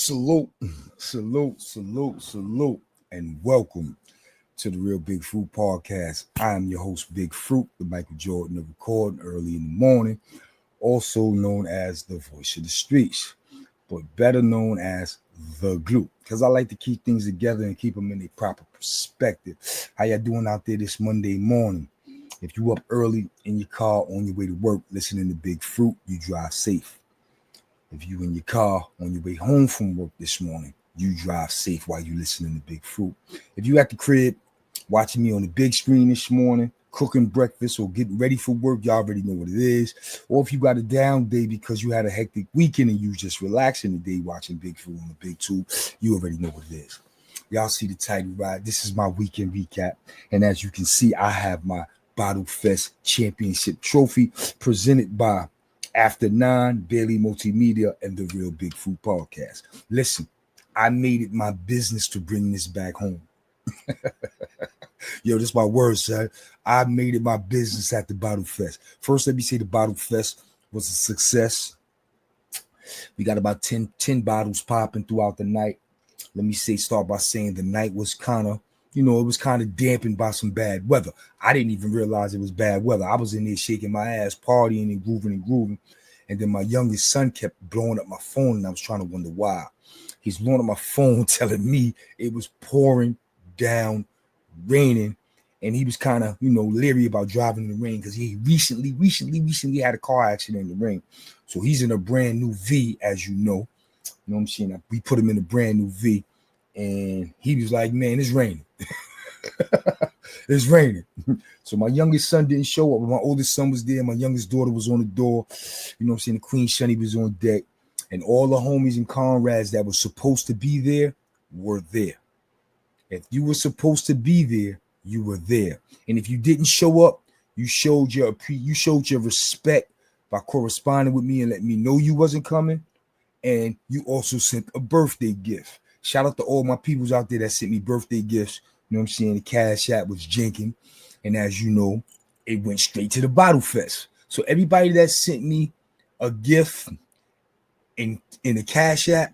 Salute, and welcome to the Real Big Fruit Podcast. I am your host, Big Fruit, the Michael Jordan of recording early in the morning, also known as the voice of the streets, but better known as the glue, because I like to keep things together and keep them in a proper perspective. How y'all doing out there this Monday morning? If you up early in your car on your way to work, listening to Big Fruit, you drive safe. If you in your car on your way home from work this morning, you drive safe while you listening to Big Fruit. If you at the crib watching me on the big screen this morning, cooking breakfast or getting ready for work, y'all already know what it is. Or if you got a down day because you had a hectic weekend and you just relaxing today watching Big Fruit on the big tube, you already know what it is. Y'all see the title, right? This is my weekend recap. And as you can see, I have my Bottle Fest Championship Trophy presented by After 9, Bailey Multimedia, and the Real Big Fruit Podcast. Listen, I made it my business to bring this back home. Yo, this is my word, son. I made it my business at the Bottle Fest. First, let me say the Bottle Fest was a success. We got about 10 bottles popping throughout the night. Let me start by saying the night was kind of, it was kind of dampened by some bad weather. I didn't even realize it was bad weather. I was in there shaking my ass, partying and grooving. And then my youngest son kept blowing up my phone, and I was trying to wonder why. He's blowing up my phone telling me it was pouring down, raining, and he was kind of, leery about driving in the rain because he recently had a car accident in the rain. So he's in a brand new V, as you know. You know what I'm saying? We put him in a brand new V, and he was like, man, it's raining. It's raining. So my youngest son didn't show up, but my oldest son was there. My youngest daughter was on the door. You know what I'm saying? The Queen Shunny was on deck. And all the homies and comrades that were supposed to be there were there. If you were supposed to be there, you were there. And if you didn't show up, you showed your respect by corresponding with me and letting me know you wasn't coming. And you also sent a birthday gift. Shout out to all my peoples out there that sent me birthday gifts. You know what I'm saying? The Cash App was jinking. And as you know, it went straight to the Bottle Fest. So everybody that sent me a gift in the Cash App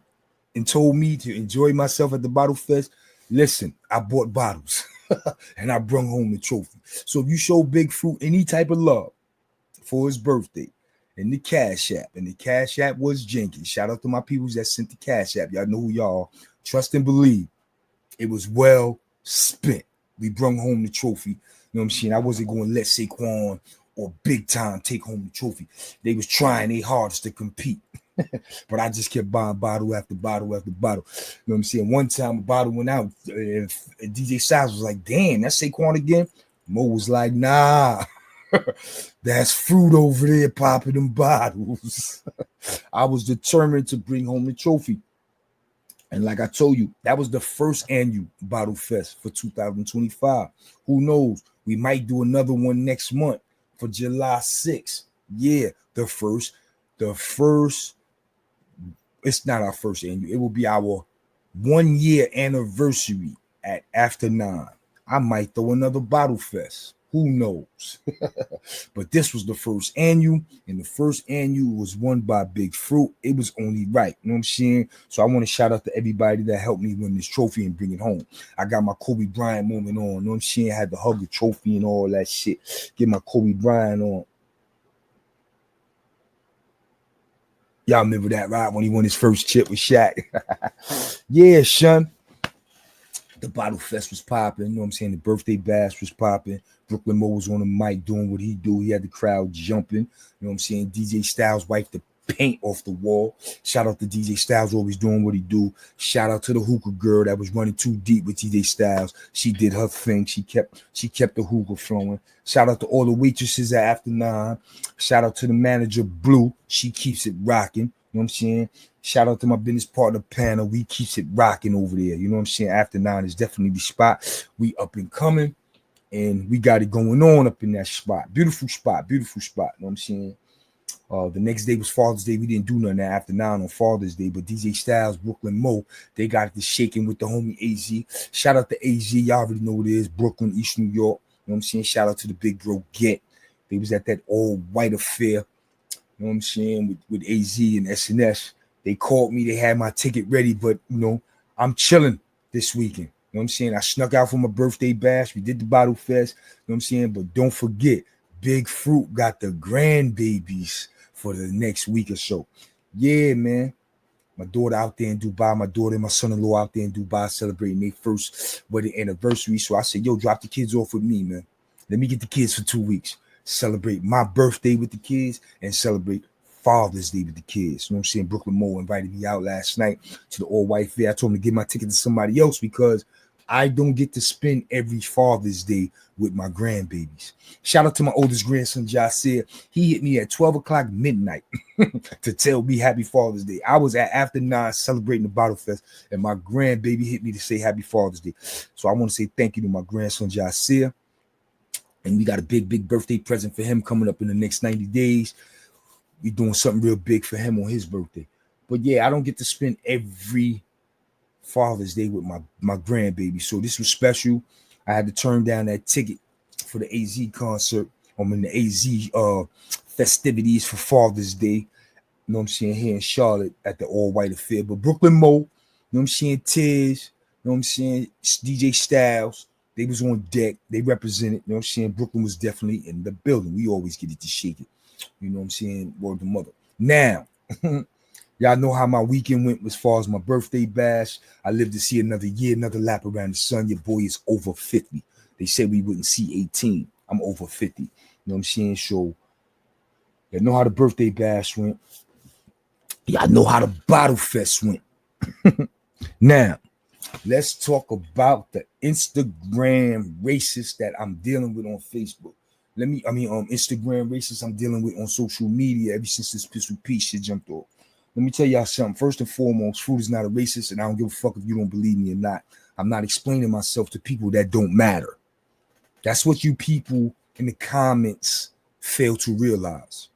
and told me to enjoy myself at the Bottle Fest, listen, I bought bottles and I brought home the trophy. So if you show Big Fruit any type of love for his birthday in the Cash App, and the Cash App was jinking. Shout out to my peoples that sent the Cash App. Y'all know who y'all are. Trust and believe. It was well spent. We brought home the trophy. You know what I'm saying? I wasn't going to let Saquon or Big Time take home the trophy. They was trying their hardest to compete. But I just kept buying bottle after bottle after bottle. You know what I'm saying? One time a bottle went out, and DJ Styles was like, damn, that's Saquon again? Mo was like, nah, that's Fruit over there popping them bottles. I was determined to bring home the trophy. And like I told you, that was the first annual Bottle Fest for 2025. Who knows? We might do another one next month for July 6th. Yeah, the first. It's not our first annual. It will be our 1 year anniversary at After 9. I might throw another Bottle Fest. Who knows? But this was the first annual, and the first annual was won by Big Fruit. It was only right. You know what I'm saying? So I want to shout out to everybody that helped me win this trophy and bring it home. I got my Kobe Bryant moment on. You know what I'm saying? I had to hug the trophy and all that shit. Get my Kobe Bryant on. Y'all remember that, right? When he won his first chip with Shaq. Yeah, son. The Bottle Fest was popping. You know what I'm saying? The birthday bash was popping. Brooklyn Mo was on the mic doing what he do. He had the crowd jumping. You know what I'm saying? DJ Styles wiped the paint off the wall. Shout out to DJ Styles, always doing what he do. Shout out to the hookah girl that was running too deep with DJ Styles. She did her thing. She kept the hookah flowing. Shout out to all the waitresses at After 9. Shout out to the manager Blue. She keeps it rocking. You know what I'm saying? Shout out to my business partner Panna. We keeps it rocking over there. You know what I'm saying? After 9 is definitely the spot. We up and coming, and we got it going on up in that spot. Beautiful spot. You know what I'm saying? The next day was Father's Day. We didn't do nothing After 9 on Father's Day, but DJ Styles, Brooklyn Mo, they got it shaking with the homie AZ. Shout out to AZ. Y'all already know what it is. Brooklyn, East New York. You know what I'm saying? Shout out to the big bro Get. They was at that old white affair. You know what I'm saying? With AZ and SNS. They called me. They had my ticket ready, but I'm chilling this weekend. You know what I'm saying? I snuck out for my birthday bash. We did the bottle fest. You know what I'm saying? But don't forget, Big Fruit got the grandbabies for the next week or so. Yeah, man. My daughter out there in Dubai. My daughter and my son-in-law out there in Dubai celebrating their first wedding anniversary. So I said, yo, drop the kids off with me, man. Let me get the kids for 2 weeks. Celebrate my birthday with the kids and celebrate Father's Day with the kids. You know what I'm saying? Brooklyn Mo invited me out last night to the all-white fair. I told him to give my ticket to somebody else because I don't get to spend every Father's Day with my grandbabies. Shout out to my oldest grandson, Jasir. He hit me at 12 o'clock midnight to tell me Happy Father's Day. I was at after 9 celebrating the Bottle Fest, and my grandbaby hit me to say Happy Father's Day. So I want to say thank you to my grandson, Jasir. And we got a big birthday present for him coming up in the next 90 days. We're doing something real big for him on his birthday. But yeah, I don't get to spend every Father's Day with my grandbaby. So this was special. I had to turn down that ticket for the AZ concert. I'm in the AZ festivities for Father's Day. You know what I'm saying? Here in Charlotte at the all-white affair. But Brooklyn Mo, you know what I'm saying? Tiz, you know what I'm saying? DJ Styles. They was on deck. They represented. You know what I'm saying? Brooklyn was definitely in the building. We always get it to shake it. You know what I'm saying? Word to mother. Now, y'all know how my weekend went as far as my birthday bash. I lived to see another year, another lap around the sun. Your boy is over 50. They said we wouldn't see 18. I'm over 50. You know what I'm saying? So, y'all know how the birthday bash went. Y'all know how the Bottle Fest went. Now, let's talk about the Instagram racists that I'm dealing with on Facebook. Instagram racists I'm dealing with on social media ever since this Pistol Pete shit jumped off. Let me tell y'all something. First and foremost, Fruit is not a racist, and I don't give a fuck if you don't believe me or not. I'm not explaining myself to people that don't matter. That's what you people in the comments fail to realize.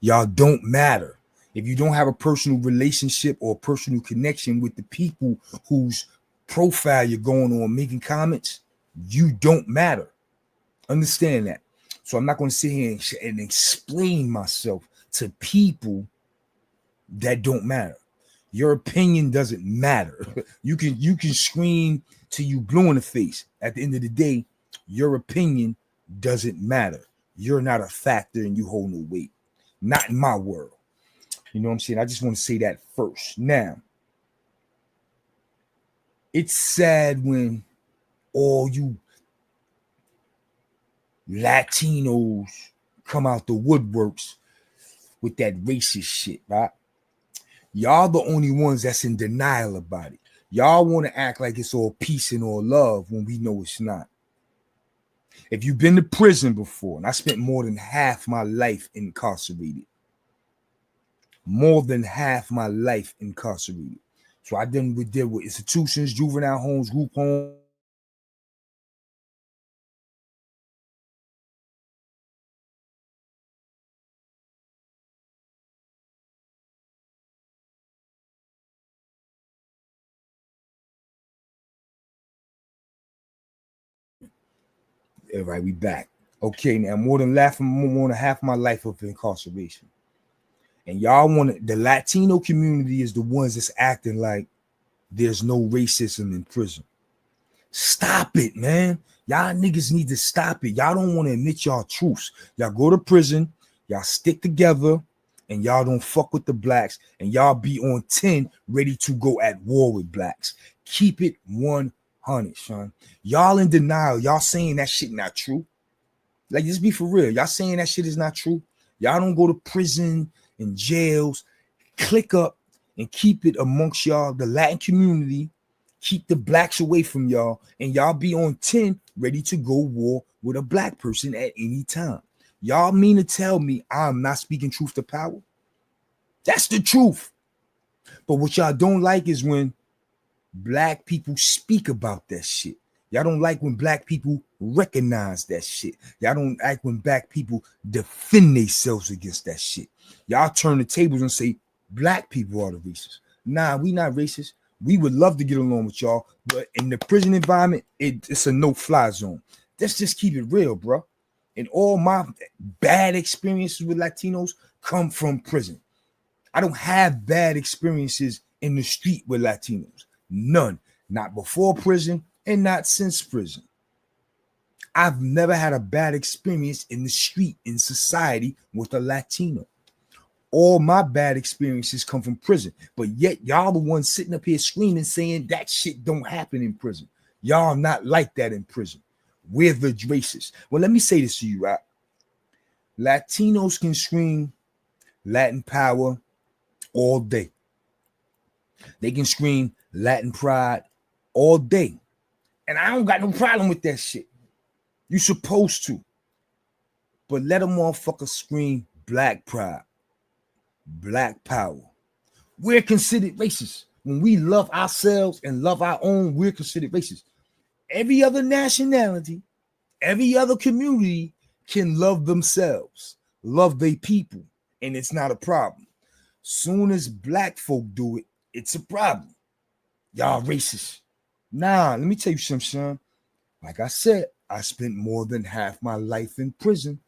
Y'all don't matter. If you don't have a personal relationship or a personal connection with the people whose profile you're going on making comments, you don't matter. Understand that. So I'm not going to sit here and explain myself to people that don't matter. Your opinion doesn't matter. You can scream till you blue in the face. At the end of the day, your opinion doesn't matter. You're not a factor and you hold no weight. Not in my world. You know what I'm saying? I just want to say that first. Now, it's sad when all you Latinos come out the woodworks with that racist shit, right? Y'all the only ones that's in denial about it. Y'all want to act like it's all peace and all love when we know it's not. If you've been to prison before, and I spent more than half my life incarcerated. More than half my life incarcerated. So I deal with institutions, juvenile homes, group homes. All right, we back. Okay, now more than half my life of incarceration. And y'all want the Latino community is the ones that's acting like there's no racism in prison. Stop it, man. Y'all niggas need to stop it. Y'all don't want to admit y'all truths. Y'all go to prison, y'all stick together, and y'all don't fuck with the blacks, and y'all be on 10 ready to go at war with blacks. Keep it 100, son. Y'all in denial. Y'all saying that shit not true. Like, just be for real. Y'all saying that shit is not true. Y'all don't go to prison and jails. Click up and keep it amongst y'all, the Latin community. Keep the blacks away from y'all, and y'all be on 10 ready to go war with a black person at any time. Y'all mean to tell me I'm not speaking truth to power? That's the truth. But what y'all don't like is when black people speak about that shit. Y'all don't like when black people recognize that shit. Y'all don't like when black people defend themselves against that shit. Y'all turn the tables and say black people are the racists. Nah, we not racist. We would love to get along with y'all, but in the prison environment, it's a no-fly zone. Let's just keep it real, bro. And all my bad experiences with Latinos come from prison. I don't have bad experiences in the street with Latinos. None. Not before prison and not since prison. I've never had a bad experience in the street, in society with a Latino. All my bad experiences come from prison. But yet y'all the ones sitting up here screaming saying that shit don't happen in prison. Y'all not like that in prison. We're the racist. Well, let me say this to you, right? Latinos can scream Latin power all day. They can scream Latin pride all day. And I don't got no problem with that shit. You supposed to. But let a motherfucker scream black pride, black power. We're considered racist. When we love ourselves and love our own, we're considered racist. Every other nationality, every other community can love themselves, love their people, and it's not a problem. Soon as black folk do it, it's a problem. Y'all racist. Nah, let me tell you something, son. Like I said, I spent more than half my life in prison.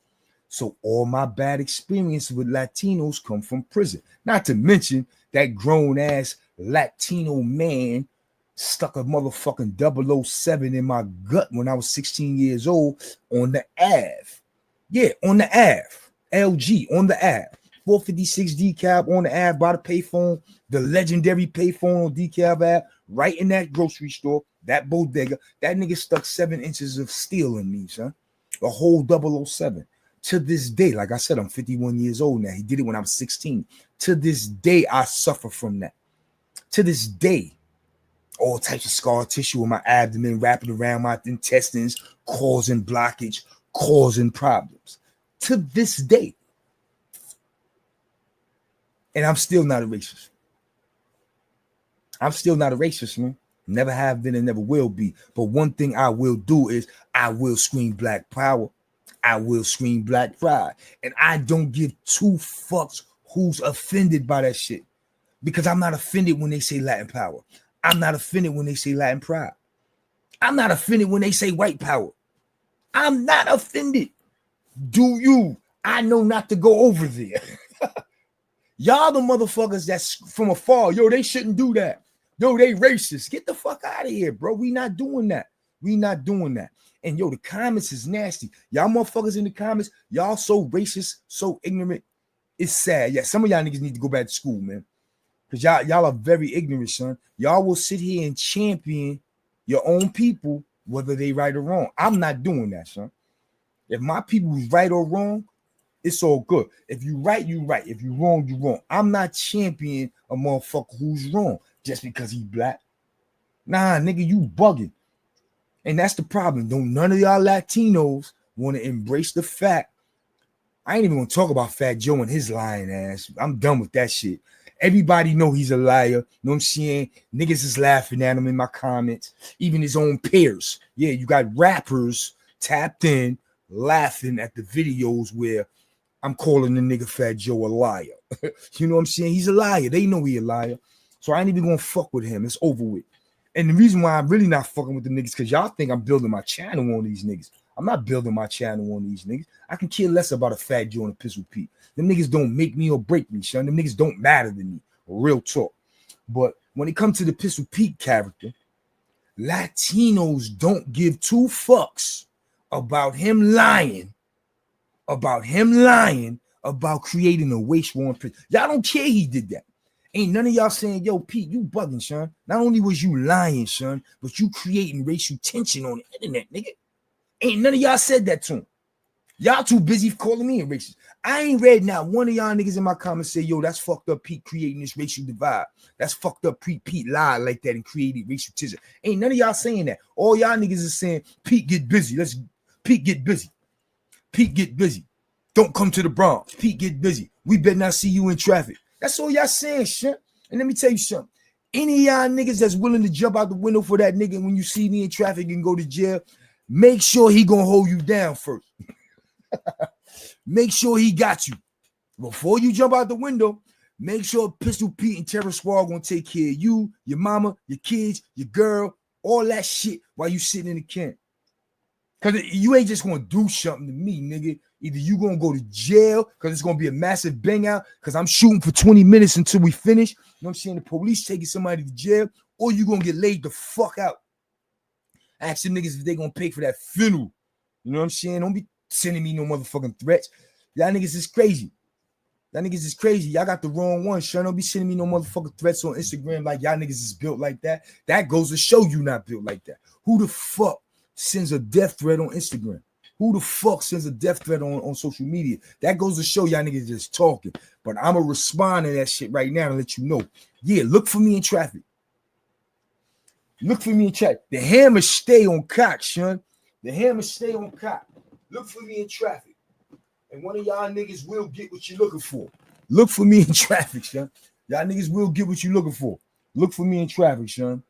So all my bad experiences with Latinos come from prison. Not to mention that grown-ass Latino man stuck a motherfucking 007 in my gut when I was 16 years old on the Ave. Yeah, on the Ave. LG, on the Ave. 456 decal on the Ave by the payphone, the legendary payphone on decal Ave, right in that grocery store, that bodega. That nigga stuck 7 inches of steel in me, son. A whole 007. To this day, like I said, I'm 51 years old now. He did it when I was 16. To this day, I suffer from that. To this day, all types of scar tissue in my abdomen wrapping around my intestines, causing blockage, causing problems. To this day. And I'm still not a racist. I'm still not a racist, man. Never have been and never will be. But one thing I will do is I will scream black power. I will scream black pride. And I don't give 2 fucks who's offended by that shit. Because I'm not offended when they say Latin power. I'm not offended when they say Latin pride. I'm not offended when they say white power. I'm not offended. Do you? I know not to go over there. Y'all the motherfuckers that's from afar. Yo, they shouldn't do that. Yo, they racist. Get the fuck out of here, bro. We not doing that. We not doing that. And yo, the comments is nasty. Y'all motherfuckers in the comments, y'all so racist, so ignorant. It's sad. Yeah, some of y'all niggas need to go back to school, man. Because y'all are very ignorant, son. Y'all will sit here and champion your own people, whether they right or wrong. I'm not doing that, son. If my people is right or wrong, it's all good. If you right, you right. If you wrong, you wrong. I'm not championing a motherfucker who's wrong just because he black. Nah, nigga, you bugging. And that's the problem. Don't none of y'all Latinos want to embrace the fact. I ain't even gonna talk about Fat Joe and his lying ass. I'm done with that shit. Everybody know he's a liar. Know what I'm saying? Niggas is laughing at him in my comments. Even his own peers. Yeah, you got rappers tapped in laughing at the videos where I'm calling the nigga Fat Joe a liar. You know what I'm saying? He's a liar. They know he a liar. So I ain't even gonna fuck with him. It's over with. And the reason why I'm really not fucking with the niggas because y'all think I'm building my channel on these niggas. I'm not building my channel on these niggas. I can care less about a Fat Joe and a Pistol Pete. Them niggas don't make me or break me, son. Them niggas don't matter to me. Real talk. But when it comes to the Pistol Pete character, Latinos don't give 2 fucks about him lying about creating a waste war in prison. Y'all don't care he did that. Ain't none of y'all saying, yo, Pete, you bugging, son. Not only was you lying, son, but you creating racial tension on the internet, nigga. Ain't none of y'all said that to him. Y'all too busy calling me a racist. I ain't read not one of y'all niggas in my comments say, yo, that's fucked up Pete creating this racial divide. That's fucked up Pete lied like that and created racial tension. Ain't none of y'all saying that. All y'all niggas is saying, Pete, get busy. Pete, get busy. Pete, get busy. Don't come to the Bronx. Pete, get busy. We better not see you in traffic. That's all y'all saying, shit. And let me tell you something. Any of y'all niggas that's willing to jump out the window for that nigga when you see me in traffic and go to jail, make sure he gonna hold you down first. Make sure he got you. Before you jump out the window, make sure Pistol Pete and Terror Squad gonna take care of you, your mama, your kids, your girl, all that shit while you sitting in the camp. Because you ain't just gonna do something to me, nigga. Either you gonna go to jail because it's gonna be a massive bang out because I'm shooting for 20 minutes until we finish. You know what I'm saying? The police taking somebody to jail, or you gonna get laid the fuck out. Ask them niggas if they gonna pay for that funeral. You know what I'm saying? Don't be sending me no motherfucking threats. Y'all niggas is crazy. Y'all niggas is crazy. Y'all got the wrong one, Sean. Don't be sending me no motherfucking threats on Instagram like y'all niggas is built like that. That goes to show you not built like that. Who the fuck sends a death threat on Instagram? Who the fuck sends a death threat on social media? That goes to show y'all niggas just talking. But I'm going to respond to that shit right now and let you know. Yeah, look for me in traffic. Look for me in traffic. The hammer stay on cock, Sean. The hammer stay on cock. Look for me in traffic. And one of y'all niggas will get what you're looking for. Look for me in traffic, son. Y'all niggas will get what you're looking for. Look for me in traffic, son.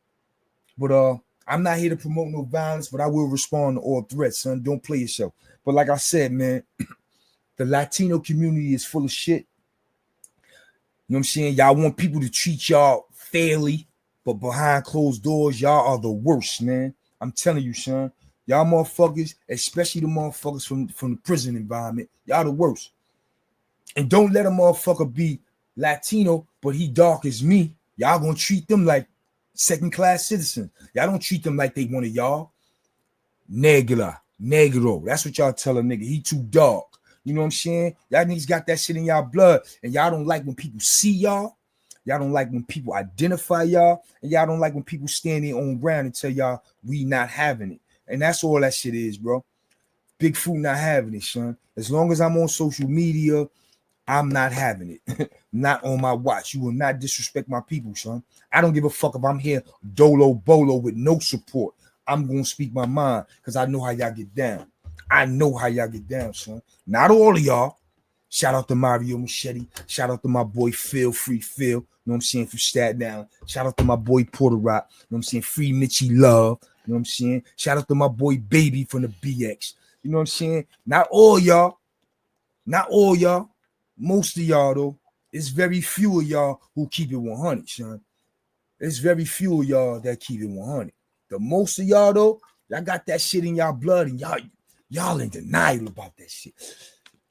But I'm not here to promote no violence, but I will respond to all threats, son. Don't play yourself. But like I said, man, the Latino community is full of shit. You know what I'm saying? Y'all want people to treat y'all fairly, but behind closed doors, y'all are the worst, man. I'm telling you, son. Y'all motherfuckers, especially the motherfuckers from the prison environment, y'all the worst. And don't let a motherfucker be Latino, but he dark as me. Y'all gonna treat them like second-class citizens. Y'all don't treat them like they one of y'all. Negro. That's what y'all tell a nigga. He too dark. You know what I'm saying? Y'all niggas got that shit in y'all blood, and y'all don't like when people see y'all. Y'all don't like when people identify y'all, and y'all don't like when people stand their own ground and tell y'all we not having it. And that's all that shit is, bro. Big Food not having it, son. As long as I'm on social media, I'm not having it. Not on my watch. You will not disrespect my people, son. I don't give a fuck if I'm here dolo bolo with no support. I'm going to speak my mind because I know how y'all get down. I know how y'all get down, son. Not all of y'all. Shout out to Mario Machete. Shout out to my boy Phil, Free Phil. You know what I'm saying? From Staten Island. Shout out to my boy Porter Rock. You know what I'm saying? Free Mitchie Love. You know what I'm saying? Shout out to my boy Baby from the BX. You know what I'm saying? Not all y'all. Not all y'all. Most of y'all, though. It's very few of y'all who keep it 100, son. It's very few of y'all that keep it 100. The most of y'all, though, y'all got that shit in y'all blood, and y'all in denial about that shit.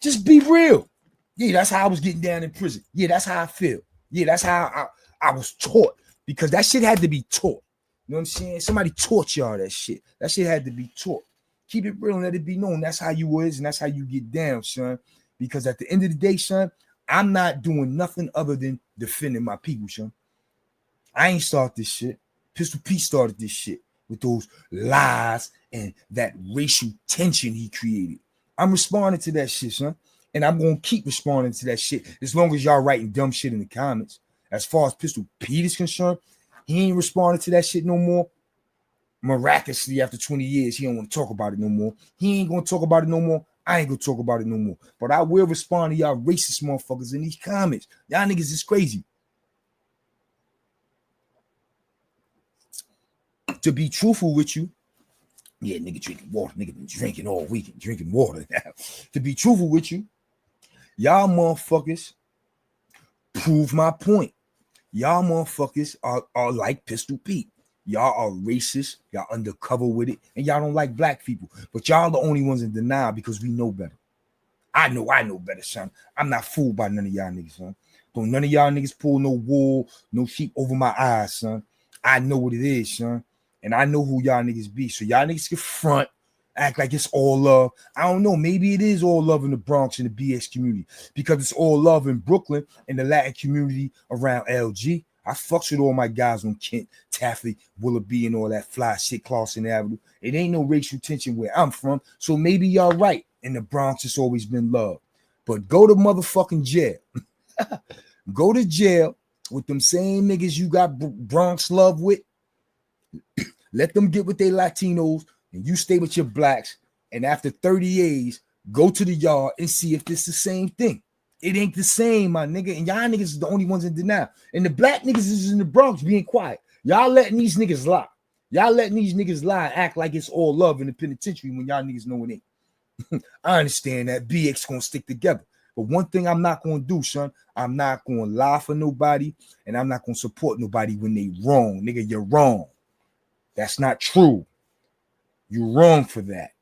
Just be real. Yeah, that's how I was getting down in prison. Yeah, that's how I feel. Yeah, that's how I was taught, because that shit had to be taught. You know what I'm saying? Somebody taught y'all that shit. That shit had to be taught. Keep it real and let it be known. That's how you is, and that's how you get down, son. Because at the end of the day, son, I'm not doing nothing other than defending my people, son. I ain't start this shit. Pistol Pete started this shit with those lies and that racial tension he created. I'm responding to that shit, son. And I'm going to keep responding to that shit as long as y'all writing dumb shit in the comments. As far as Pistol Pete is concerned, he ain't responding to that shit no more. Miraculously, after 20 years, he don't want to talk about it no more. He ain't going to talk about it no more. I ain't going to talk about it no more. But I will respond to y'all racist motherfuckers in these comments. Y'all niggas is crazy. To be truthful with you, yeah, nigga drinking water. Nigga been drinking all week, drinking water now. To be truthful with you, y'all motherfuckers prove my point. Y'all motherfuckers are like Pistol Pete. Y'all are racist. Y'all undercover with it. And y'all don't like black people. But y'all the only ones in denial because we know better. I know better, son. I'm not fooled by none of y'all niggas, son. Don't none of y'all niggas pull no wool, no sheep over my eyes, son. I know what it is, son. And I know who y'all niggas be. So y'all niggas can front, act like it's all love. I don't know. Maybe it is all love in the Bronx and the BX community because it's all love in Brooklyn and the Latin community around LG. I fucks with all my guys on Kent, Taffy, Willoughby, and all that fly shit, Clawson Avenue. It ain't no racial tension where I'm from. So maybe y'all right. In the Bronx, it's always been love. But go to motherfucking jail. Go to jail with them same niggas you got Bronx love with. Let them get with their Latinos and you stay with your blacks. And after 30 days, go to the yard and see if it's the same thing. It ain't the same, my nigga. And y'all niggas is the only ones in denial. And the black niggas is in the Bronx being quiet. Y'all letting these niggas lie. Y'all letting these niggas lie and act like it's all love in the penitentiary when y'all niggas know it ain't. I understand that BX gonna stick together. But one thing I'm not gonna do, son, I'm not gonna lie for nobody, and I'm not gonna support nobody when they wrong. Nigga, you're wrong. That's not true. You're wrong for that.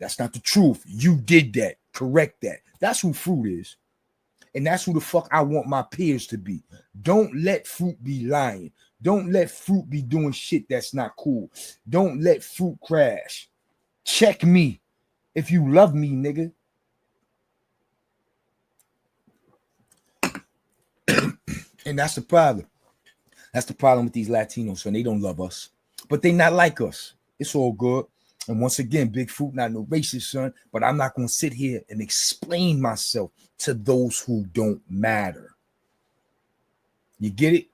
That's not the truth. You did that. Correct that. That's who Fruit is. And that's who the fuck I want my peers to be. Don't let Fruit be lying. Don't let Fruit be doing shit that's not cool. Don't let Fruit crash. Check me if you love me, nigga. And that's the problem. That's the problem with these Latinos, son. They don't love us, but they not like us. It's all good. And once again, Big Fruit, not no racist, son, but I'm not going to sit here and explain myself to those who don't matter. You get it?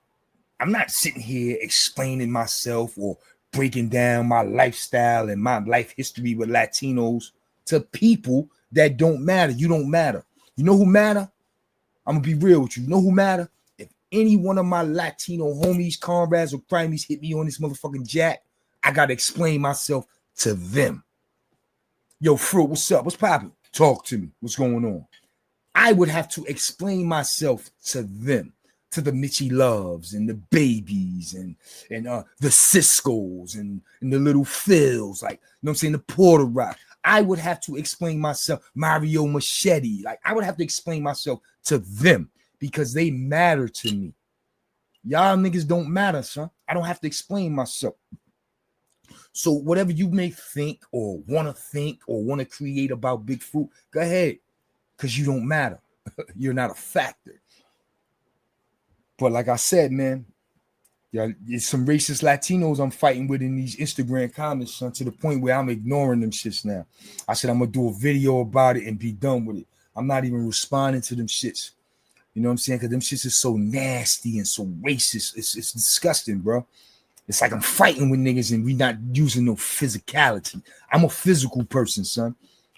I'm not sitting here explaining myself or breaking down my lifestyle and my life history with Latinos to people that don't matter. You don't matter. You know who matter? I'm going to be real with you. You know who matter? If any one of my Latino homies, comrades, or crimies hit me on this motherfucking jack, I got to explain myself to them. Yo, Fruit, what's up? What's poppin'? Talk to me. What's going on? I would have to explain myself to them, to the Mitchie Loves and the Babies and the Ciscos and the little Phils, like, you know what I'm saying, the Porter Rock. I would have to explain myself, Mario Machete. Like, I would have to explain myself to them because they matter to me. Y'all niggas don't matter, son. I don't have to explain myself. So whatever you may think or want to create about Big Fruit, go ahead, because you don't matter. You're not a factor. But like I said, man, yeah, it's some racist Latinos I'm fighting with in these Instagram comments, son, to the point where I'm ignoring them shits now. I said I'm going to do a video about it and be done with it. I'm not even responding to them shits. You know what I'm saying? Because them shits is so nasty and so racist. It's disgusting, bro. It's like I'm fighting with niggas and we not using no physicality. I'm a physical person, son.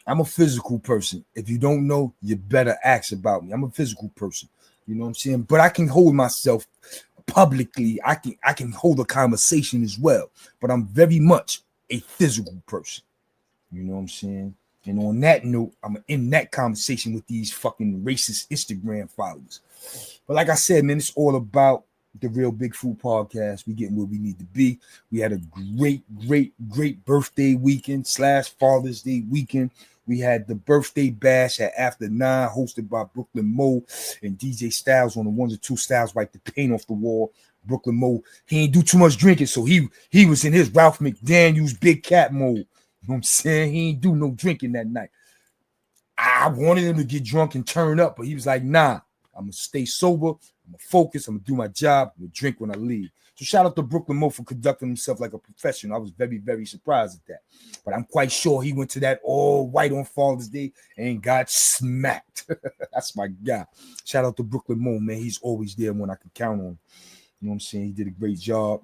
I'm a physical person. If you don't know, you better ask about me. I'm a physical person. You know what I'm saying? But I can hold myself publicly. I can hold a conversation as well. But I'm very much a physical person. You know what I'm saying? And on that note, I'm in that conversation with these fucking racist Instagram followers. But like I said, man, it's all about the Real Big Fruit podcast. We getting where we need to be. We had a great birthday weekend / Father's Day weekend. We had the birthday bash at After 9, hosted by Brooklyn Mo and DJ Styles on the 1 or 2 Styles, wipe the paint off the wall. Brooklyn Mo, he ain't do too much drinking, so he was in his Ralph McDaniels big cat mode. You know what I'm saying? He ain't do no drinking that night. I wanted him to get drunk and turn up, but he was like, nah, I'm going to stay sober. I'm going to focus. I'm going to do my job. I'm going to drink when I leave. So shout out to Brooklyn Mo for conducting himself like a professional. I was very, very surprised at that. But I'm quite sure he went to that all white on Father's Day and got smacked. That's my guy. Shout out to Brooklyn Mo, man. He's always there when I can count on him. You know what I'm saying? He did a great job.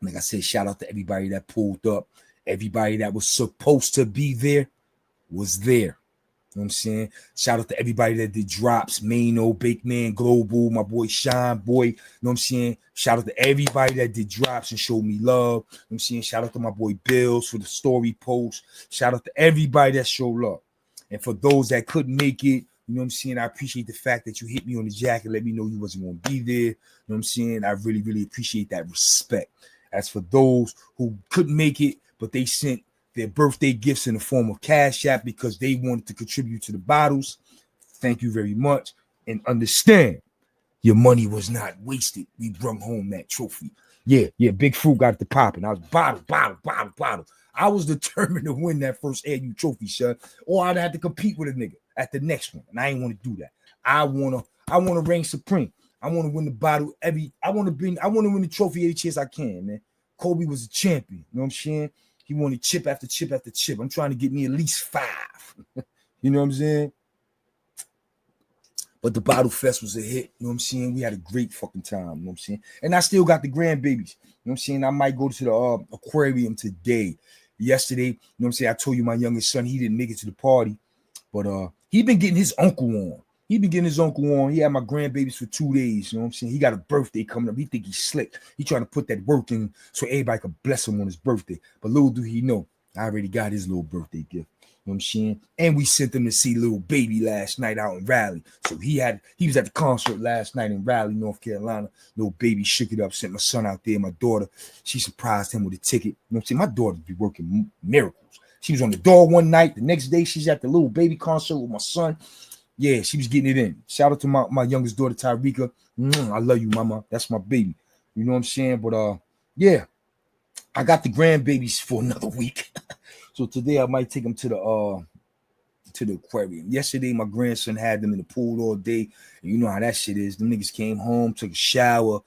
Like I said, shout out to everybody that pulled up. Everybody that was supposed to be there was there. You know what I'm saying? Shout out to everybody that did drops. Mano, Big Man, Global, my boy Shine Boy. You know what I'm saying? Shout out to everybody that did drops and showed me love. You know what I'm saying? Shout out to my boy Bills for the story post. Shout out to everybody that showed love. And for those that couldn't make it, you know what I'm saying? I appreciate the fact that you hit me on the jacket, let me know you wasn't going to be there. You know what I'm saying? I really, really appreciate that respect. As for those who couldn't make it, but they sent their birthday gifts in the form of Cash App because they wanted to contribute to the bottles, thank you very much. And understand, your money was not wasted. We brought home that trophy. Yeah, Big Fruit got the popping. I was bottle. I was determined to win that first AU trophy, son. Or I'd have to compete with a nigga at the next one. And I ain't want to do that. I wanna reign supreme. I want to win the bottle I want to win the trophy every chance I can, man. Kobe was a champion. You know what I'm saying? He wanted chip after chip after chip. I'm trying to get me at least 5. You know what I'm saying? But the Bottle Fest was a hit. You know what I'm saying? We had a great fucking time. You know what I'm saying? And I still got the grandbabies. You know what I'm saying? I might go to the aquarium today. Yesterday, you know what I'm saying? I told you my youngest son, he didn't make it to the party. But he been getting his uncle on. He had my grandbabies for 2 days. You know what I'm saying? He got a birthday coming up. He think he's slick. He trying to put that work in so everybody can bless him on his birthday. But little do he know, I already got his little birthday gift. You know what I'm saying? And we sent him to see Little Baby last night out in Raleigh. So he was at the concert last night in Raleigh, North Carolina. Little Baby shook it up, sent my son out there. My daughter, she surprised him with a ticket. You know what I'm saying? My daughter be working miracles. She was on the door one night. The next day, she's at the little baby concert with my son. Yeah, she was getting it in. Shout out to my youngest daughter, Tyrika. I love you, mama. That's my baby. You know what I'm saying? But yeah, I got the grandbabies for another week. So today I might take them to the aquarium. Yesterday, my grandson had them in the pool all day. And you know how that shit is. Them niggas came home, took a shower,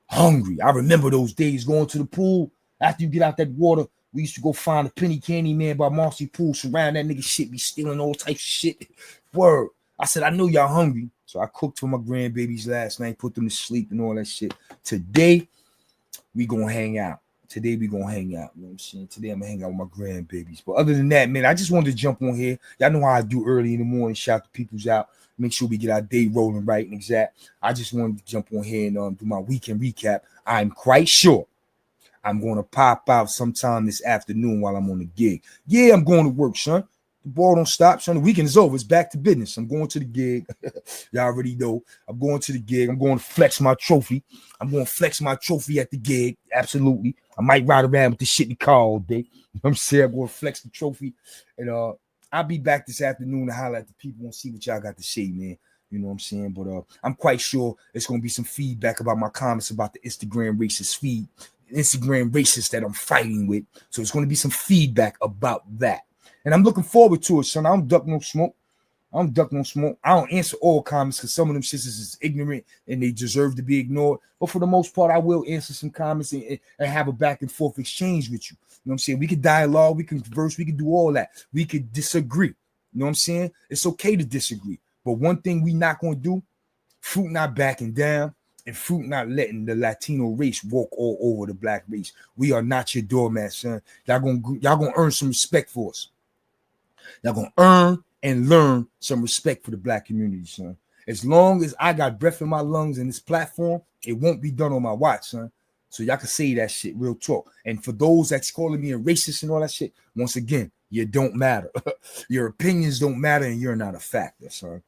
hungry. I remember those days going to the pool. After you get out that water, we used to go find a penny candy man by Marcy Pool, surround that nigga shit, be stealing all types of shit. Word. I said, I know y'all hungry. So I cooked for my grandbabies last night, put them to sleep and all that shit. Today, we gonna hang out. Today, we gonna hang out. You know what I'm saying? Today, I'm gonna hang out with my grandbabies. But other than that, man, I just wanted to jump on here. Y'all know how I do early in the morning, shout the peoples out, make sure we get our day rolling right and exact. I just wanted to jump on here and do my weekend recap. I'm quite sure I'm going to pop out sometime this afternoon while I'm on the gig. Yeah, I'm going to work, son. The ball don't stop, son. The weekend is over. It's back to business. I'm going to the gig. Y'all already know. I'm going to the gig. I'm going to flex my trophy. I'm going to flex my trophy at the gig. Absolutely. I might ride around with this shit in the car all day. You know what I'm saying? I'm going to flex the trophy. And I'll be back this afternoon to holler at the people and see what y'all got to say, man. You know what I'm saying? But I'm quite sure it's going to be some feedback about my comments about the Instagram racist feed. Instagram racist that I'm fighting with. So it's going to be some feedback about that. And I'm looking forward to it, son. I don't duck no smoke. I don't answer all comments because some of them shits is ignorant and they deserve to be ignored. But for the most part, I will answer some comments and have a back and forth exchange with you. You know what I'm saying? We could dialogue, we can converse, we can do all that. We could disagree. You know what I'm saying? It's okay to disagree. But one thing we not going to do, Fruit not backing down, and Fruit not letting the Latino race walk all over the black race. We are not your doormat, son. Y'all gonna earn some respect for us. Y'all gonna earn and learn some respect for the black community, son. As long as I got breath in my lungs in this platform, it won't be done on my watch, son. So y'all can say that shit, real talk. And for those that's calling me a racist and all that shit, once again, you don't matter. Your opinions don't matter, and you're not a factor, son.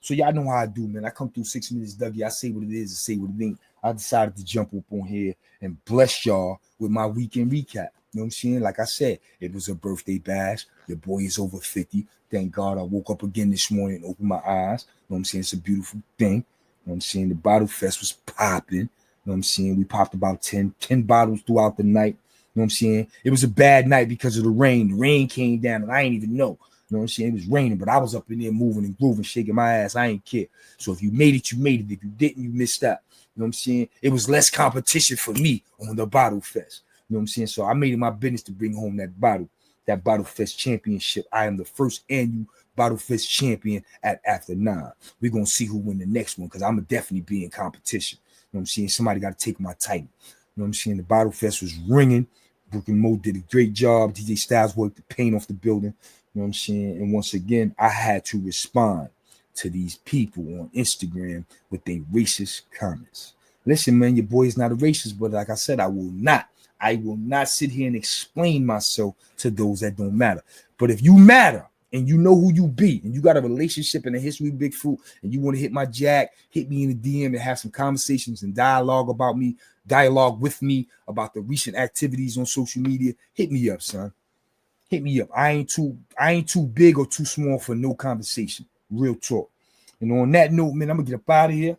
So y'all know how I do, man. I come through 6 minutes, Dougie. I say what it is and say what it ain't. I decided to jump up on here and bless y'all with my weekend recap. You know what I'm saying? Like I said, it was a birthday bash. Your boy is over 50. Thank God I woke up again this morning and opened my eyes. You know what I'm saying? It's a beautiful thing. You know what I'm saying? The bottle fest was popping. You know what I'm saying? We popped about 10 bottles throughout the night. You know what I'm saying? It was a bad night because of the rain. The rain came down and I ain't even know. You know what I'm saying? It was raining, but I was up in there moving and grooving, shaking my ass. I ain't care. So if you made it, you made it. If you didn't, you missed out. You know what I'm saying? It was less competition for me on the bottle fest. You know what I'm saying? So I made it my business to bring home that bottle fest championship. I am the first annual bottle fest champion at After 9. We're going to see who win the next one because I'm going to definitely be in competition. You know what I'm saying? Somebody got to take my title. You know what I'm saying? The bottle fest was ringing. Brooke and Mo did a great job. DJ Styles worked the paint off the building. You know what I'm saying? And once again, I had to respond to these people on Instagram with their racist comments. Listen, man, your boy is not a racist, but like I said, I will not sit here and explain myself to those that don't matter. But if you matter and you know who you be and you got a relationship and a history with Big Fruit and you want to hit my jack, hit me in the DM and have some conversations and dialogue with me about the recent activities on social media, hit me up, son. Hit me up. I ain't too big or too small for no conversation. Real talk. And on that note, man, I'm gonna get up out of here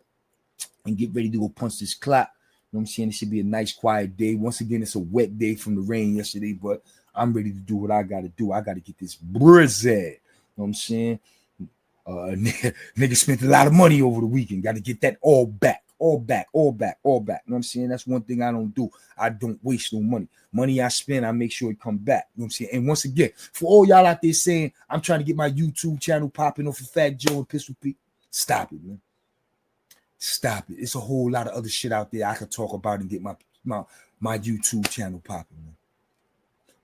and get ready to go punch this clock. You know what I'm saying? It should be a nice, quiet day. Once again, it's a wet day from the rain yesterday, but I'm ready to do what I gotta do. I gotta get this brizzy. You know what I'm saying? Nigga spent a lot of money over the weekend. Got to get that all back. You know what I'm saying? That's one thing I don't do. I don't waste no money. Money I spend, I make sure it come back. You know what I'm saying? And once again, for all y'all out there saying I'm trying to get my YouTube channel popping off of Fat Joe and Pistol Pete, stop it, man. Stop it. It's a whole lot of other shit out there I could talk about and get my YouTube channel popping, man.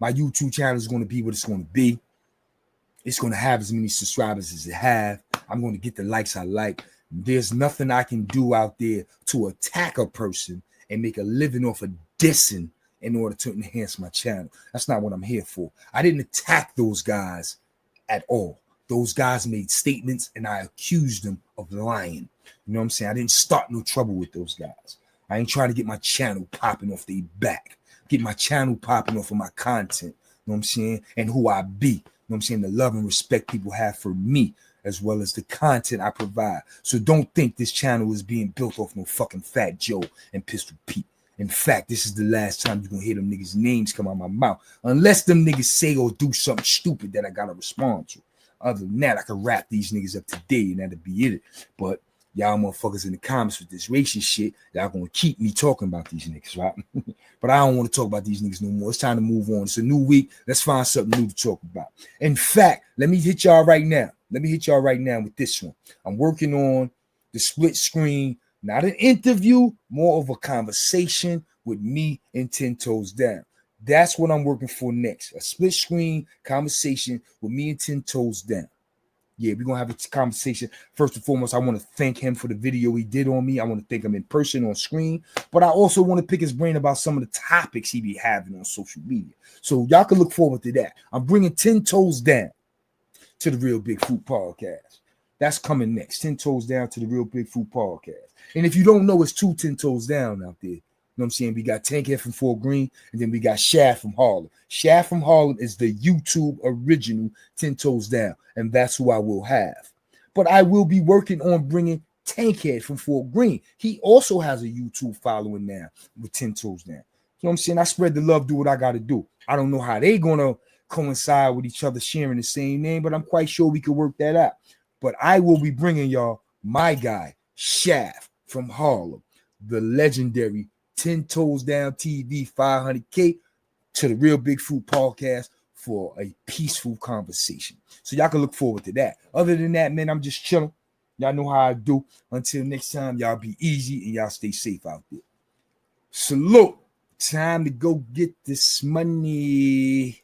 My YouTube channel is going to be what it's going to be. It's going to have as many subscribers as it have. I'm going to get the likes I like. There's nothing I can do out there to attack a person and make a living off of dissing in order to enhance my channel. That's not what I'm here for. I didn't attack those guys at all. Those guys made statements and I accused them of lying. You know what I'm saying? I didn't start no trouble with those guys. I ain't trying to get my channel popping off their back. Get my channel popping off of my content. know what I'm saying, and who I be. You know what I'm saying, the love and respect people have for me, as well as the content I provide. So don't think this channel is being built off no fucking Fat Joe and Pistol Pete. In fact, this is the last time you're gonna hear them niggas' names come out my mouth. Unless them niggas say or do something stupid that I gotta respond to. Other than that, I can wrap these niggas up today and that'll be it. But y'all motherfuckers in the comments with this racist shit, y'all gonna keep me talking about these niggas, right? But I don't want to talk about these niggas no more. It's time to move on. It's a new week. Let's find something new to talk about. In fact, let me hit y'all right now. With this one. I'm working on the split screen, not an interview, more of a conversation with me and 10 Toes Down. That's what I'm working for next. A split screen conversation with me and 10 Toes Down. Yeah, we're going to have a conversation. First and foremost, I want to thank him for the video he did on me. I want to thank him in person on screen. But I also want to pick his brain about some of the topics he be having on social media. So y'all can look forward to that. I'm bringing 10 Toes Down to the Real Big Fruit Podcast. That's coming next. 10 Toes Down to the Real Big Fruit Podcast. And if you don't know, it's 10 Toes Down out there. You know what I'm saying? We got Tankhead from Fort Greene, and then we got Shaft from Harlem. Shaft from Harlem is the YouTube original 10 Toes Down, and that's who I will have. But I will be working on bringing Tankhead from Fort Greene. He also has a YouTube following now with 10 Toes Down. You know what I'm saying? I spread the love, do what I got to do. I don't know how they going to coincide with each other sharing the same name, but I'm quite sure we could work that out. But I will be bringing y'all my guy, Shaft from Harlem, the legendary 10 Toes Down TV 500K to the Real Big Fruit Podcast for a peaceful conversation. So y'all can look forward to that. Other than that, man, I'm just chilling. Y'all know how I do. Until next time, y'all be easy and y'all stay safe out there. Salute. Time to go get this money.